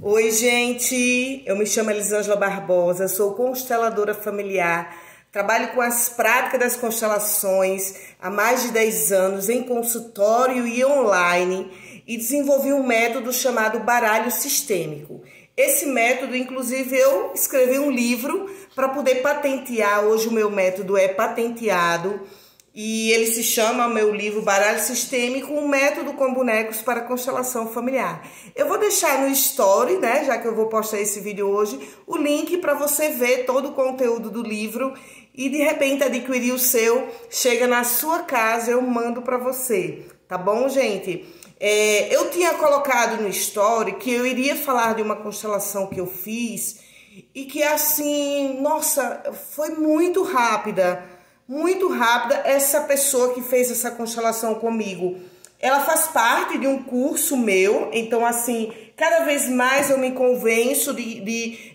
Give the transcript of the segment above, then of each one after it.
Oi, gente, eu me chamo Elisângela Barbosa, sou consteladora familiar, trabalho com as práticas das constelações há mais de 10 anos em consultório e online e desenvolvi um método chamado baralho sistêmico. Esse método, inclusive, eu escrevi um livro para poder patentear. Hoje o meu método é patenteado e ele se chama, meu livro, Baralho Sistêmico, um método com bonecos para constelação familiar. Eu vou deixar no story, né, já que eu vou postar esse vídeo hoje, o link para você ver todo o conteúdo do livro e de repente adquirir o seu, chega na sua casa, eu mando para você, tá bom, gente? Eu tinha colocado no story que eu iria falar de uma constelação que eu fiz e que assim, nossa, foi muito rápida essa pessoa que fez essa constelação comigo. Ela faz parte de um curso meu, então assim, cada vez mais eu me convenço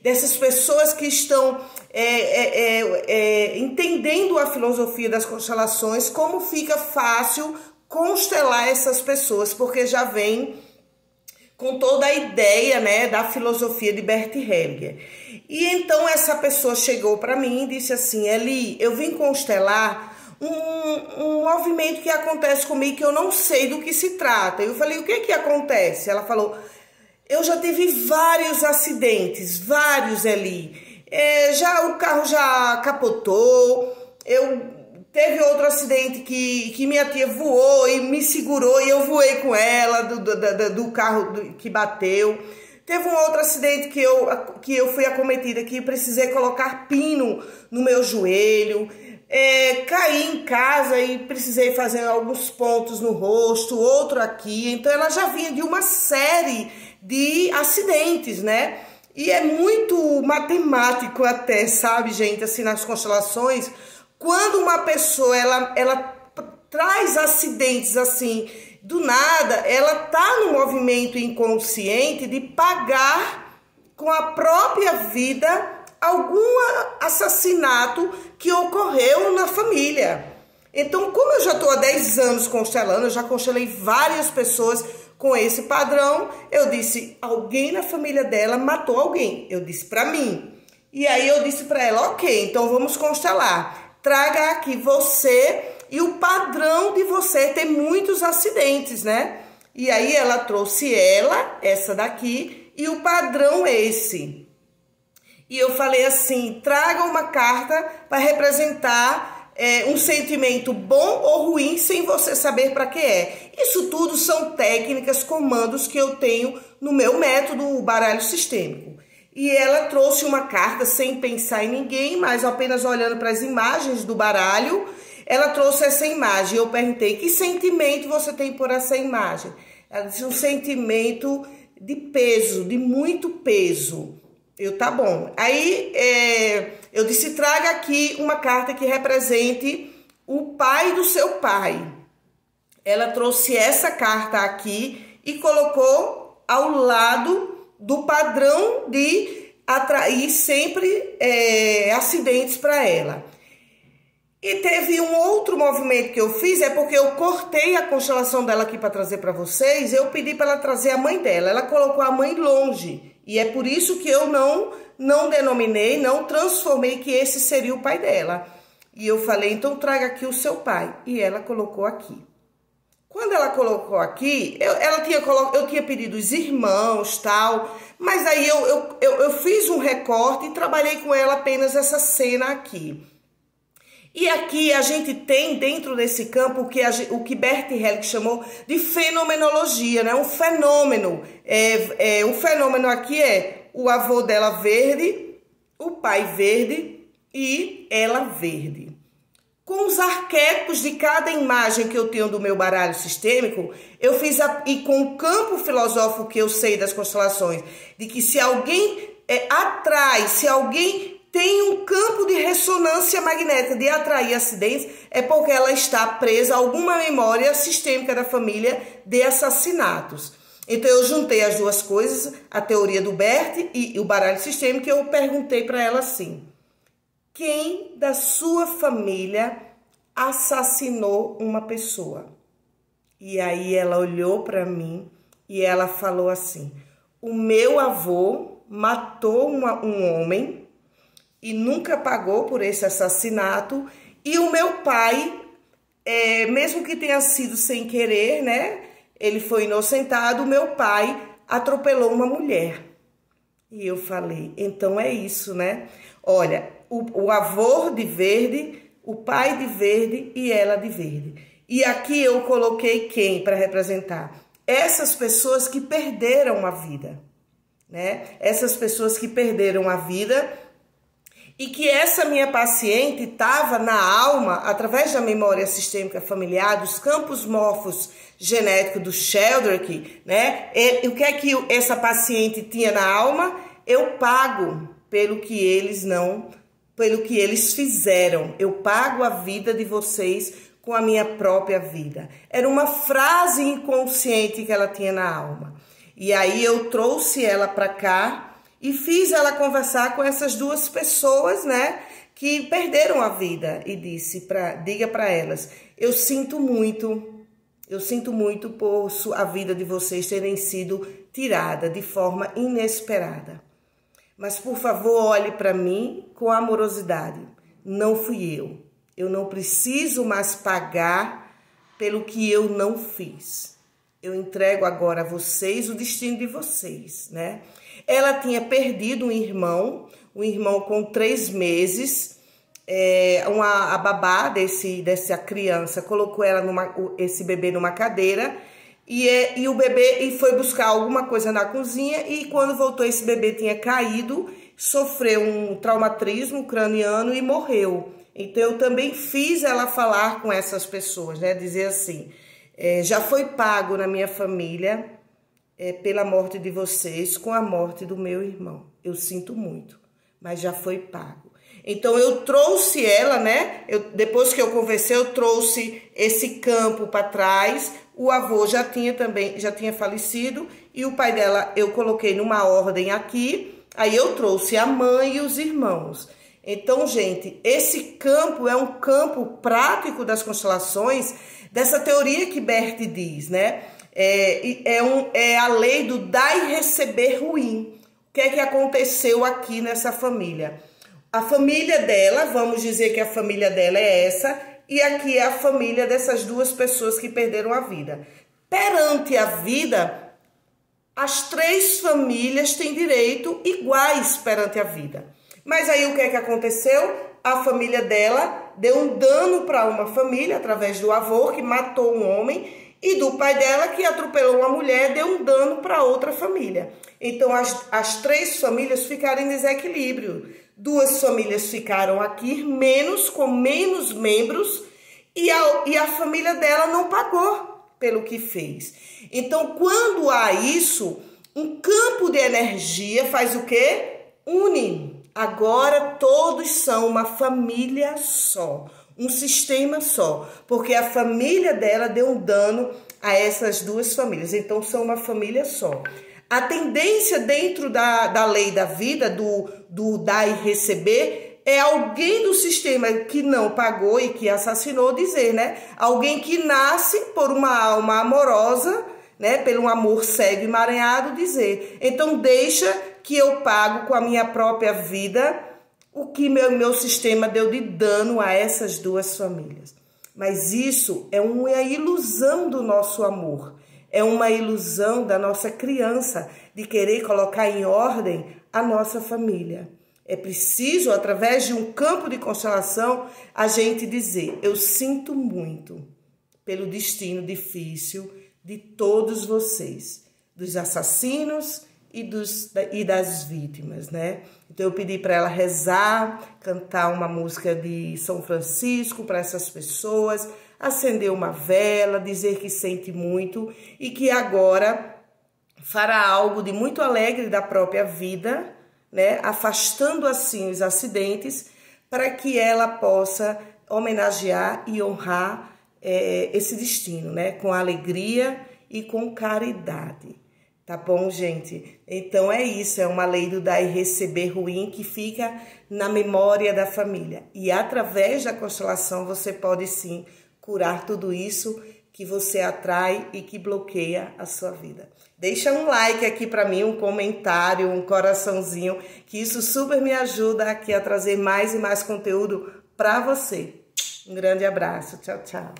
dessas pessoas que estão entendendo a filosofia das constelações, como fica fácil constelar essas pessoas, porque já vem com toda a ideia, né, da filosofia de Bert Hellinger. E então essa pessoa chegou para mim e disse assim: Eli, eu vim constelar um movimento que acontece comigo que eu não sei do que se trata. Eu falei: o que que acontece? Ela falou: eu já tive vários acidentes, vários, Eli. O carro já capotou, teve outro acidente que minha tia voou e me segurou e eu voei com ela do carro que bateu. Teve um outro acidente que eu fui acometida, que precisei colocar pino no meu joelho. Caí em casa e precisei fazer alguns pontos no rosto, outro aqui. Então ela já vinha de uma série de acidentes, né? E é muito matemático até, sabe, gente, assim, nas constelações. Quando uma pessoa, ela traz acidentes assim, do nada, ela tá no movimento inconsciente de pagar com a própria vida algum assassinato que ocorreu na família. Então, como eu já tô há 10 anos constelando, eu já constelei várias pessoas com esse padrão, eu disse: alguém na família dela matou alguém. Eu disse pra mim. E aí eu disse pra ela: ok, então vamos constelar. Traga aqui você e o padrão de você ter muitos acidentes, né? E aí ela trouxe essa daqui, e o padrão esse. E eu falei assim: traga uma carta para representar um sentimento bom ou ruim sem você saber para que é. Isso tudo são técnicas, comandos que eu tenho no meu método, o baralho sistêmico. E ela trouxe uma carta sem pensar em ninguém, mas apenas olhando para as imagens do baralho, ela trouxe essa imagem. Eu perguntei: que sentimento você tem por essa imagem? Ela disse: um sentimento de peso, de muito peso. Tá bom. Aí eu disse: traga aqui uma carta que represente o pai do seu pai. Ela trouxe essa carta aqui e colocou ao lado do padrão de atrair sempre acidentes para ela. E teve um outro movimento que eu fiz, porque eu cortei a constelação dela aqui para trazer para vocês. Eu pedi para ela trazer a mãe dela. Ela colocou a mãe longe. E é por isso que eu não denominei, não transformei que esse seria o pai dela. E eu falei: então traga aqui o seu pai. E ela colocou aqui. Quando ela colocou aqui, eu tinha pedido os irmãos, tal, mas aí eu fiz um recorte e trabalhei com ela apenas essa cena aqui. E aqui a gente tem dentro desse campo o que Bert Hellinger chamou de fenomenologia, né? Um fenômeno. O fenômeno aqui é o avô dela verde, o pai verde e ela verde. Com os arquétipos de cada imagem que eu tenho do meu baralho sistêmico, eu fiz e com o campo filosófico que eu sei das constelações, de que se alguém atrai, se alguém tem um campo de ressonância magnética de atrair acidentes, é porque ela está presa a alguma memória sistêmica da família de assassinatos. Então eu juntei as duas coisas, a teoria do Bert e o baralho sistêmico, e eu perguntei para ela assim: quem da sua família assassinou uma pessoa? E aí ela olhou para mim e ela falou assim: o meu avô matou um homem e nunca pagou por esse assassinato, e o meu pai, mesmo que tenha sido sem querer, né, ele foi inocentado, o meu pai atropelou uma mulher. E eu falei, então é isso, né? Olha, o avô de verde, o pai de verde e ela de verde. E aqui eu coloquei quem para representar? Essas pessoas que perderam a vida, né? Essas pessoas que perderam a vida e que essa minha paciente estava na alma, através da memória sistêmica familiar, dos campos morfogenéticos do Sheldrake, né? E o que é que essa paciente tinha na alma? Eu pago pelo que eles fizeram. Eu pago a vida de vocês com a minha própria vida. Era uma frase inconsciente que ela tinha na alma. E aí eu trouxe ela para cá e fiz ela conversar com essas duas pessoas, né, que perderam a vida, e diga para elas, eu sinto muito por a vida de vocês terem sido tirada de forma inesperada. Mas, por favor, olhe para mim com amorosidade. Não fui eu. Eu não preciso mais pagar pelo que eu não fiz. Eu entrego agora a vocês o destino de vocês, né? Ela tinha perdido um irmão com 3 meses. A babá dessa criança colocou esse bebê numa cadeira e o bebê foi buscar alguma coisa na cozinha, e quando voltou esse bebê tinha caído, sofreu um traumatismo craniano e morreu. Então eu também fiz ela falar com essas pessoas, né? Dizer assim, já foi pago na minha família pela morte de vocês com a morte do meu irmão. Eu sinto muito, mas já foi pago. Então eu trouxe ela, né? Depois que eu conversei, eu trouxe esse campo para trás. O avô já tinha falecido, e o pai dela eu coloquei numa ordem aqui. Aí eu trouxe a mãe e os irmãos. Então, gente, esse campo é um campo prático das constelações, dessa teoria que Bert diz, né? É a lei do dar e receber ruim. O que é que aconteceu aqui nessa família? A família dela, vamos dizer que a família dela é essa, e aqui é a família dessas duas pessoas que perderam a vida. Perante a vida, as 3 famílias têm direito iguais perante a vida. Mas aí o que é que aconteceu? A família dela deu um dano para uma família, através do avô que matou um homem, e do pai dela que atropelou uma mulher, deu um dano para outra família. Então as 3 famílias ficaram em desequilíbrio. 2 famílias ficaram aqui com menos membros, e a família dela não pagou pelo que fez. Então, quando há isso, um campo de energia faz o quê? Une. Agora todos são uma família só, um sistema só, porque a família dela deu um dano a essas 2 famílias, então são uma família só. A tendência dentro da lei da vida, do dar e receber, é alguém do sistema que não pagou e que assassinou dizer, né? Alguém que nasce por uma alma amorosa, né? Pelo amor cego e emaranhado dizer. Então deixa que eu pago com a minha própria vida o que meu sistema deu de dano a essas 2 famílias. Mas isso é uma ilusão do nosso amor. É uma ilusão da nossa criança de querer colocar em ordem a nossa família. É preciso, através de um campo de constelação, a gente dizer, eu sinto muito pelo destino difícil de todos vocês, dos assassinos e das vítimas, né? Então eu pedi para ela rezar, cantar uma música de São Francisco para essas pessoas, acender uma vela, dizer que sente muito e que agora fará algo de muito alegre da própria vida, né? Afastando assim os acidentes, para que ela possa homenagear e honrar esse destino, né? Com alegria e com caridade. Tá bom, gente? Então é isso, é uma lei do dar e receber ruim que fica na memória da família. E através da constelação você pode sim curar tudo isso que você atrai e que bloqueia a sua vida. Deixa um like aqui para mim, um comentário, um coraçãozinho, que isso super me ajuda aqui a trazer mais e mais conteúdo para você. Um grande abraço. Tchau, tchau.